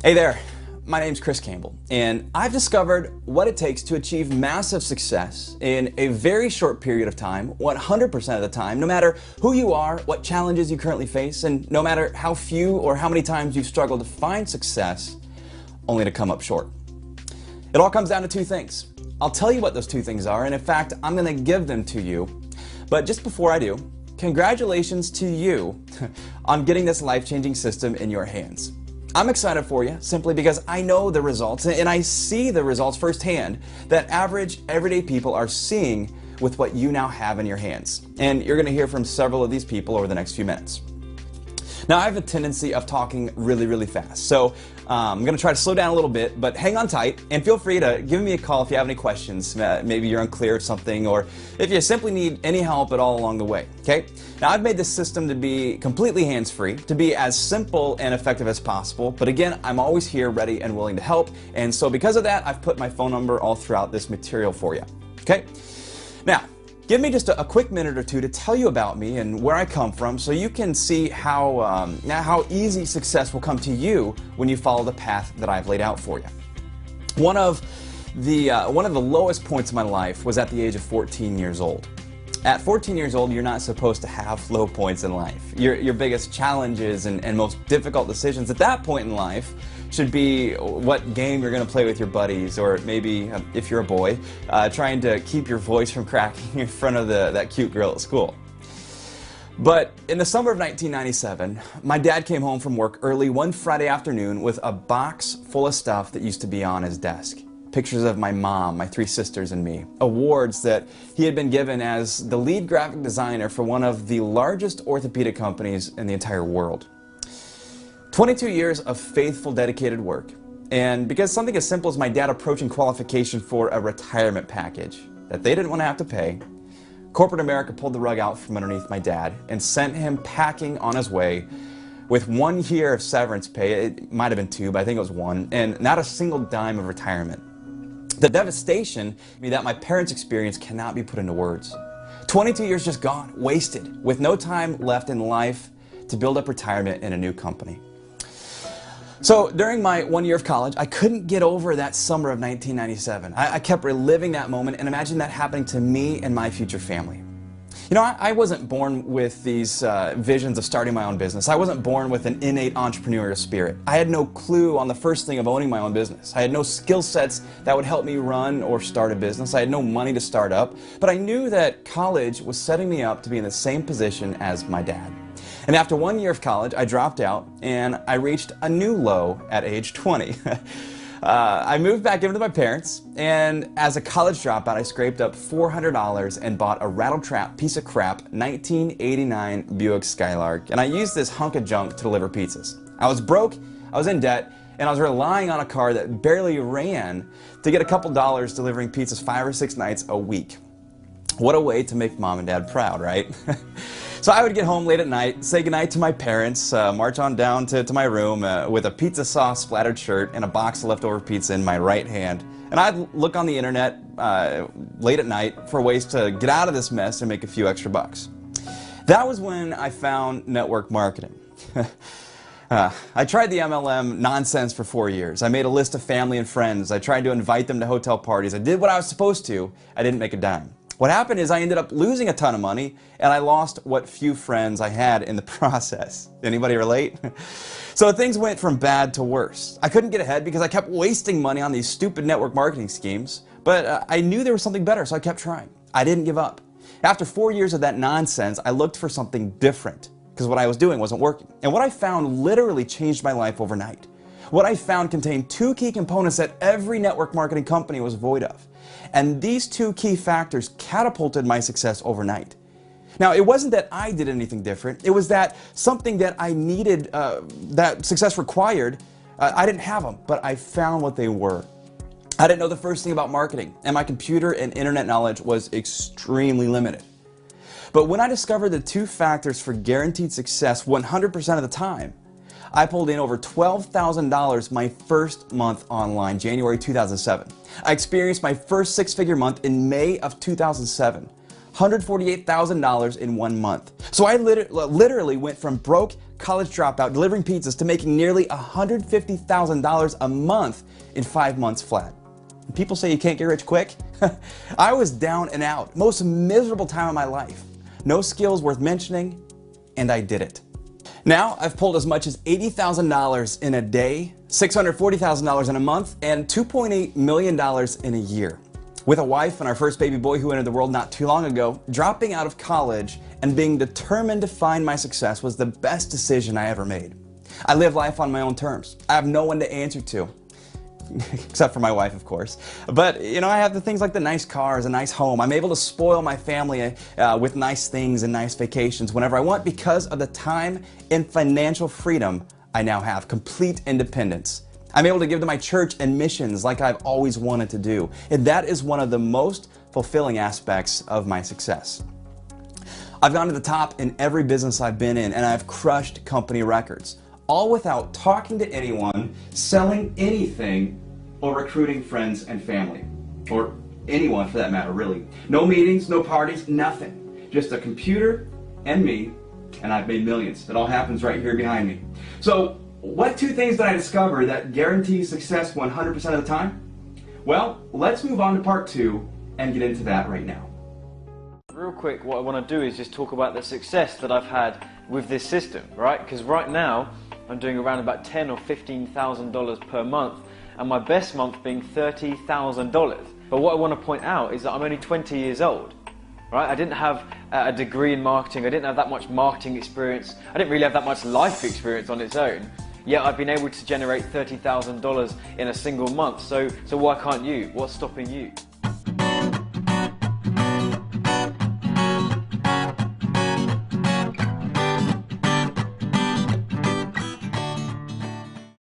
Hey there, my name's Chris Campbell, and I've discovered what it takes to achieve massive success in a very short period of time, 100% of the time, no matter who you are, what challenges you currently face, and no matter how few or how many times you've struggled to find success, only to come up short. It all comes down to two things. I'll tell you what those two things are, and in fact, I'm going to give them to you. But just before I do, congratulations to you on getting this life-changing system in your hands. I'm excited for you simply because I know the results and I see the results firsthand that average, everyday people are seeing with what you now have in your hands. And you're going to hear from several of these people over the next few minutes. Now, I have a tendency of talking really fast, so I'm going to try to slow down a little bit, but hang on tight and feel free to give me a call if you have any questions. Maybe you're unclear of something, or if you simply need any help at all along the way, okay? Now, I've made this system to be completely hands-free, to be as simple and effective as possible, but again, I'm always here ready and willing to help, and so because of that, I've put my phone number all throughout this material for you, okay? Now, give me just a quick minute or two to tell you about me and where I come from so you can see how easy success will come to you when you follow the path that I've laid out for you. One of the lowest points of my life was at the age of 14 years old. At 14 years old, you're not supposed to have low points in life. Your biggest challenges and most difficult decisions at that point in life should be what game you're going to play with your buddies, or maybe, if you're a boy, trying to keep your voice from cracking in front of that cute girl at school. But in the summer of 1997, my dad came home from work early one Friday afternoon with a box full of stuff that used to be on his desk. Pictures of my mom, my three sisters, and me. Awards that he had been given as the lead graphic designer for one of the largest orthopedic companies in the entire world. 22 years of faithful, dedicated work. And because something as simple as my dad approaching qualification for a retirement package that they didn't want to have to pay, corporate America pulled the rug out from underneath my dad and sent him packing on his way with 1 year of severance pay. It might have been 2, but I think it was 1, and not a single dime of retirement. The devastation that my parents experienced cannot be put into words. 22 years just gone, wasted, with no time left in life to build up retirement in a new company. So during my 1 year of college, I couldn't get over that summer of 1997. I kept reliving that moment and imagined that happening to me and my future family. You know, I wasn't born with these visions of starting my own business. I wasn't born with an innate entrepreneurial spirit. I had no clue on the first thing of owning my own business. I had no skill sets that would help me run or start a business. I had no money to start up, but I knew that college was setting me up to be in the same position as my dad. And after 1 year of college, I dropped out and I reached a new low at age 20. I moved back in with my parents, and as a college dropout, I scraped up $400 and bought a rattle-trap piece of crap 1989 Buick Skylark, and I used this hunk of junk to deliver pizzas. I was broke, I was in debt, and I was relying on a car that barely ran to get a couple dollars delivering pizzas 5 or 6 nights a week. What a way to make mom and dad proud, right? So I would get home late at night, say goodnight to my parents, march on down to my room with a pizza sauce splattered shirt and a box of leftover pizza in my right hand. And I'd look on the internet late at night for ways to get out of this mess and make a few extra bucks. That was when I found network marketing. I tried the MLM nonsense for 4 years. I made a list of family and friends. I tried to invite them to hotel parties. I did what I was supposed to. I didn't make a dime. What happened is I ended up losing a ton of money, and I lost what few friends I had in the process. Anybody relate? So things went from bad to worse. I couldn't get ahead because I kept wasting money on these stupid network marketing schemes, but I knew there was something better, so I kept trying. I didn't give up. After 4 years of that nonsense, I looked for something different because what I was doing wasn't working. And what I found literally changed my life overnight. What I found contained 2 key components that every network marketing company was void of. And these 2 key factors catapulted my success overnight. Now, it wasn't that I did anything different. It was that something that I needed, that success required, I didn't have them, but I found what they were. I didn't know the first thing about marketing, and my computer and internet knowledge was extremely limited. But when I discovered the 2 factors for guaranteed success 100% of the time, I pulled in over $12,000 my first month online, January 2007. I experienced my first 6-figure month in May of 2007. $148,000 in 1 month. So I literally went from broke college dropout delivering pizzas to making nearly $150,000 a month in 5 months flat. People say you can't get rich quick. I was down and out, most miserable time of my life. No skills worth mentioning, and I did it. Now I've pulled as much as $80,000 in a day, $640,000 in a month, and $2.8 million in a year. With a wife and our first baby boy who entered the world not too long ago, dropping out of college and being determined to find my success was the best decision I ever made. I live life on my own terms. I have no one to answer to. Except for my wife, of course. But, you know, I have the things like the nice cars, a nice home. I'm able to spoil my family with nice things and nice vacations whenever I want because of the time and financial freedom I now have, complete independence. I'm able to give to my church and missions like I've always wanted to do. And that is one of the most fulfilling aspects of my success. I've gone to the top in every business I've been in, and I've crushed company records, all without talking to anyone, selling anything, or recruiting friends and family. Or anyone for that matter, really. No meetings, no parties, nothing. Just a computer and me, and I've made millions. It all happens right here behind me. So, what 2 things did I discover that guarantee success 100% of the time? Well, let's move on to part 2 and get into that right now. Real quick, what I want to do is just talk about the success that I've had with this system, right? Because right now, I'm doing around about $10,000 or $15,000 per month, and my best month being $30,000. But what I want to point out is that I'm only 20 years old, right? I didn't have a degree in marketing, I didn't have that much marketing experience, I didn't really have that much life experience on its own. Yet I've been able to generate $30,000 in a single month. So why can't you? What's stopping you?